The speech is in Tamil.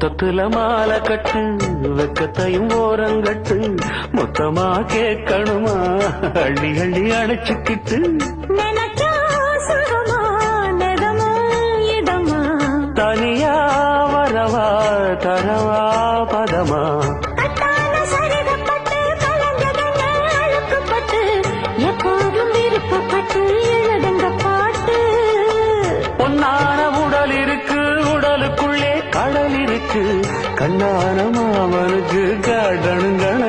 முத்தத்துல மாலை கட்டு வெக்கத்தையும் ஓரங்கட்டு மொத்தமா கேட்கணுமா அள்ளி அள்ளி அணைச்சுக்கிட்டு தனியா வரவா தரவா பதமா எப்போதும் விருப்பப்பட்டு எழுதுங்க பாட்டு பொன்னான உடல் இருக்கு உடலுக்குள்ளே கடல் இருக்கு கண்ணான மாமனுக்கு காடனுங்கன